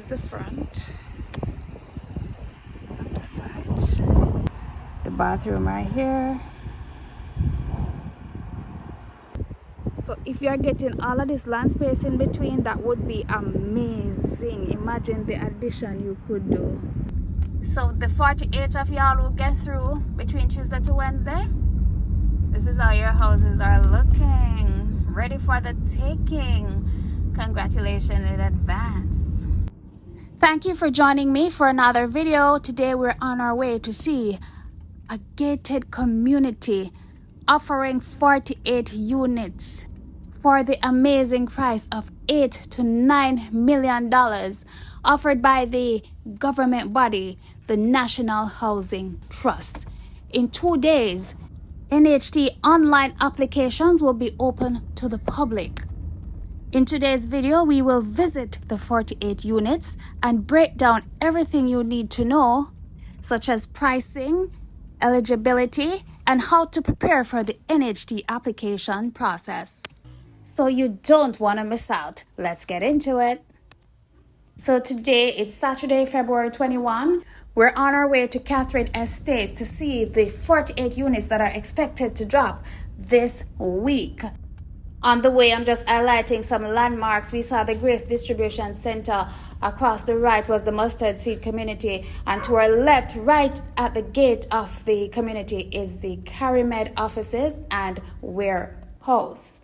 is the front and the sides. The bathroom right here. So if you're getting all of this land space in between, that would be amazing. Imagine the addition you could do. So the 48 of y'all will get through between Tuesday to Wednesday. This is how your houses are looking, ready for the taking. Congratulations in advance. Thank you for joining me for another video. Today we're on our way to see a gated community offering 48 units for the amazing price of $8 to $9 million, offered by the government body, the National Housing Trust. In 2 days, NHT online applications will be open to the public. In today's video, we will visit the 48 units and break down everything you need to know, such as pricing, eligibility, and how to prepare for the NHT application process. So you don't want to miss out. Let's get into it. So today, it's Saturday, February 21. We're on our way to Katherine Estates to see the 48 units that are expected to drop this week. On the way, I'm just highlighting some landmarks. We saw the Grace Distribution Center. Across the right was the Mustard Seed Community. And to our left, right at the gate of the community, is the CariMed offices and warehouse.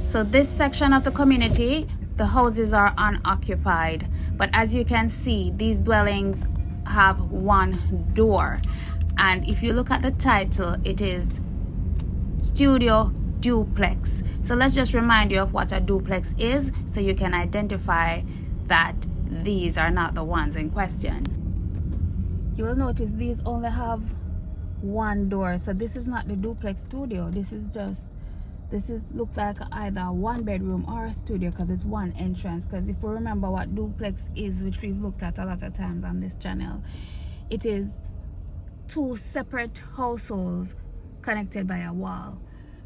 So this section of the community, the houses are unoccupied. But as you can see, these dwellings have one door. And if you look at the title, it is Studio Duplex. So let's just remind you of what a duplex is so you can identify that these are not the ones in question. You will notice these only have one door. So this is not the duplex studio. This looks like either a one bedroom or a studio because it's one entrance. Because if we remember what duplex is, which we've looked at a lot of times on this channel, it is two separate households connected by a wall.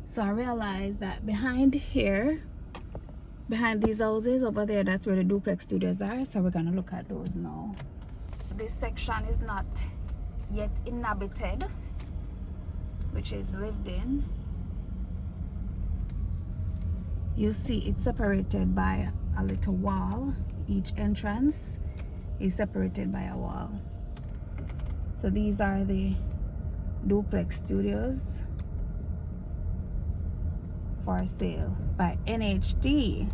So I realized that behind these houses over there, that's where the duplex studios are. So we're gonna look at those now. This section is not yet inhabited, which is lived in. You see it's separated by a little wall. Each entrance is separated by a wall. So these are the duplex studios for sale by NHT.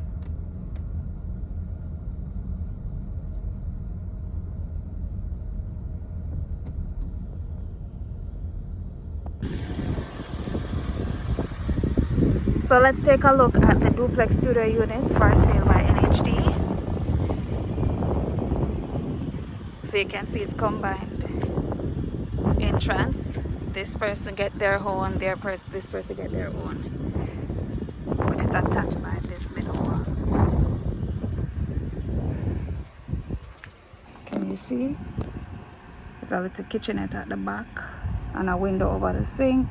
So let's take a look at the duplex studio units for sale by NHT. So you can see it's combined entrance. This person get their own, this person get their own. But it's attached by this middle wall. Can you see? It's a little kitchenette at the back and a window over the sink.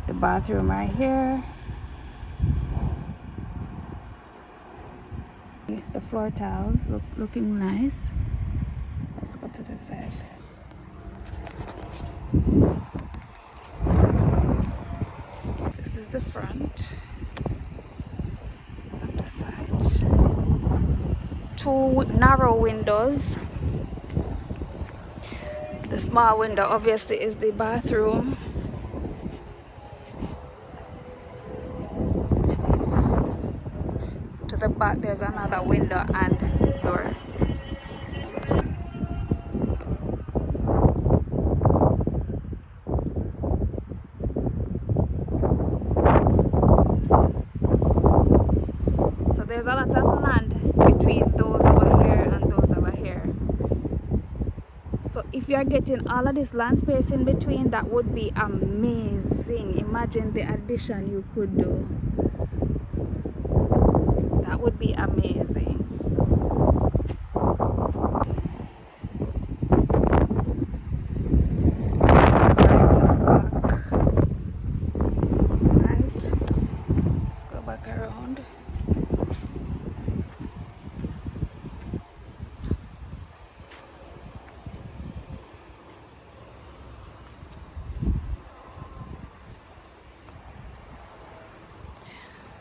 The bathroom right here. The floor tiles looking nice. Let's go to the side. This is the front and the sides. Two narrow windows. The small window obviously is the bathroom. To the back there's another window and door. there's a lot of land between those over here and those over here. So if you're getting all of this land space in between, that would be amazing. Imagine the addition you could do. That would be amazing. Right, let's go back around.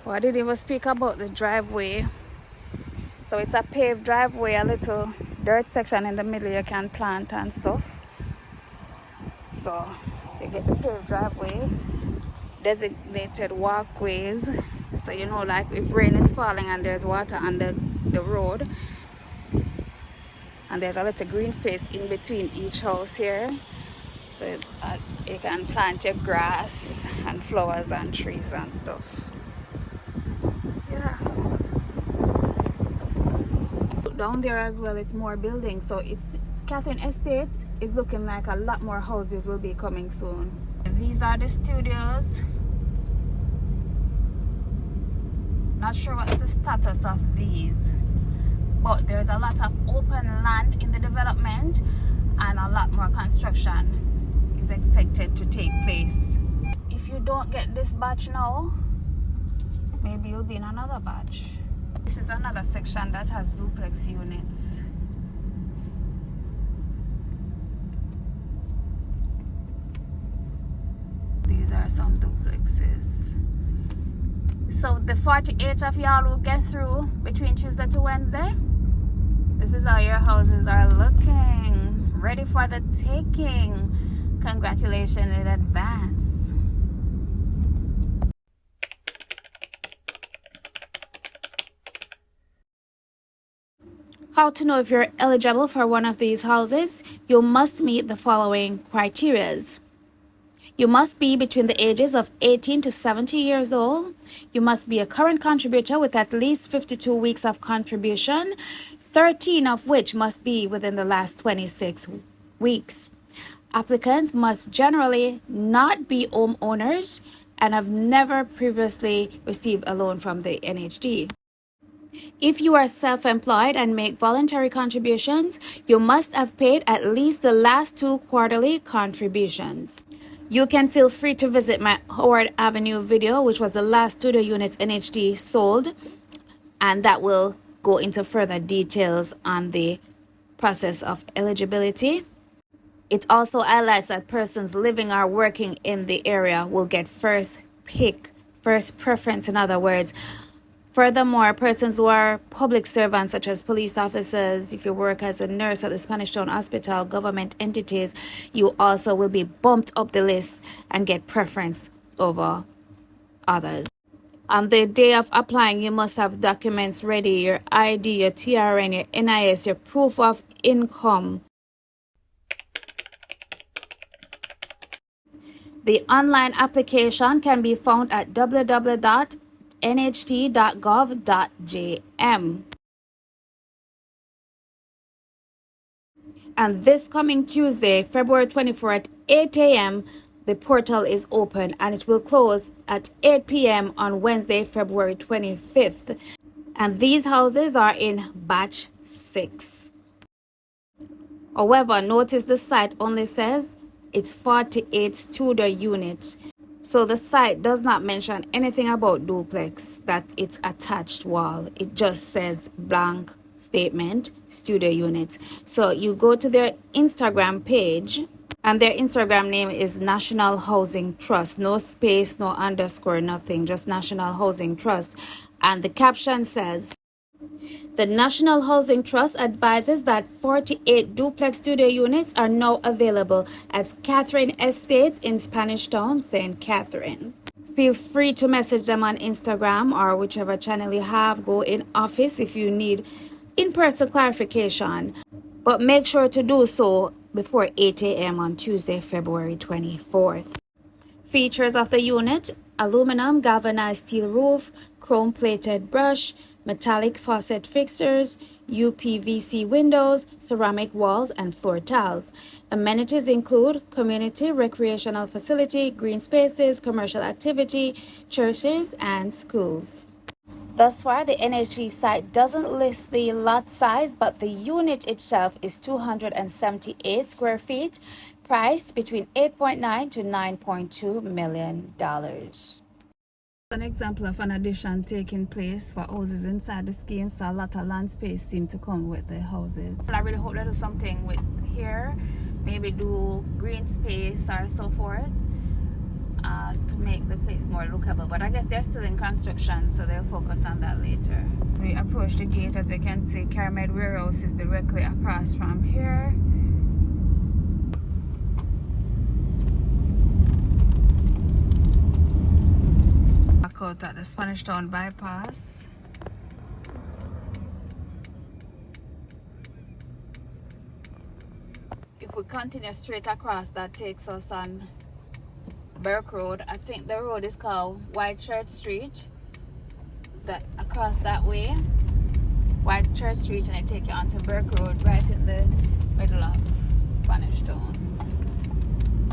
Well, I didn't even speak about the driveway. So it's a paved driveway, a little dirt section in the middle you can plant and stuff. So you get the paved driveway, designated walkways. So you know, like if rain is falling and there's water on the road, and there's a little green space in between each house here. So you can plant your grass and flowers and trees and stuff. Yeah. Down there as well, it's more buildings. So it's Katherine Estates is looking like a lot more houses will be coming soon. These are the studios. Not sure what's the status of these, but there's a lot of open land in the development and a lot more construction is expected to take place. If you don't get this batch now, maybe you'll be in another batch. This is another section that has duplex units. These are some duplexes. So the 48 of y'all will get through between Tuesday to Wednesday. This is how your houses are looking, ready for the taking. Congratulations in advance. How to know if you're eligible for one of these houses? You must meet the following criteria. You must be between the ages of 18 to 70 years old. You must be a current contributor with at least 52 weeks of contribution, 13 of which must be within the last 26 weeks. Applicants must generally not be homeowners and have never previously received a loan from the NHT. If you are self-employed and make voluntary contributions, you must have paid at least the last 2 quarterly contributions. You can feel free to visit my Howard Avenue video, which was the last studio units NHT sold, and that will go into further details on the process of eligibility. It also highlights that persons living or working in the area will get first pick, first preference, in other words. Furthermore, persons who are public servants, such as police officers, if you work as a nurse at the Spanish Town Hospital, government entities, you also will be bumped up the list and get preference over others. On the day of applying, you must have documents ready, your ID, your TRN, your NIS, your proof of income. The online application can be found at www.nht.gov.jm. And this coming Tuesday, February 24th at 8 a.m., the portal is open and it will close at 8 p.m. on Wednesday, February 25th. And these houses are in batch 6. However, notice the site only says it's 48 studio units. So the site does not mention anything about duplex, that it's attached wall. It just says blank statement, studio units. So you go to their Instagram page, and their Instagram name is National Housing Trust. No space, no underscore, nothing, just National Housing Trust. And the caption says, the National Housing Trust advises that 48 duplex studio units are now available at Katherine Estates in Spanish Town, St. Catherine. Feel free to message them on Instagram or whichever channel you have. Go in office if you need in-person clarification. But make sure to do so before 8 a.m. on Tuesday, February 24th. Features of the unit: aluminum galvanized steel roof, chrome-plated brush, metallic faucet fixtures, UPVC windows, ceramic walls, and floor tiles. Amenities include community recreational facility, green spaces, commercial activity, churches, and schools. Thus far, the NHT site doesn't list the lot size, but the unit itself is 278 square feet, priced between $8.9 to $9.2 million. An example of an addition taking place for houses inside the scheme, so a lot of land space seem to come with the houses. I really hope they do something with here, maybe do green space or so forth, to make the place more lookable, but I guess they're still in construction, so they'll focus on that later. As we approach the gate, as you can see, Caramel Warehouse is directly across from here. Back out at the Spanish Town bypass. If we continue straight across, that takes us on Burke Road. I think the road is called White Church Street. That across that way, White Church Street, and it take you onto Burke Road, right in the middle of Spanish Town.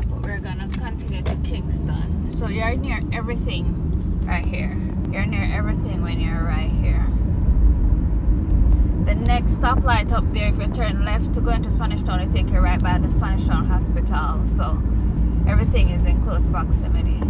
But we're gonna continue to Kingston. So you're near everything right here. You're near everything when you're right here. The next stoplight up there, if you turn left to go into Spanish Town, it take you right by the Spanish Town Hospital. So everything is in close proximity.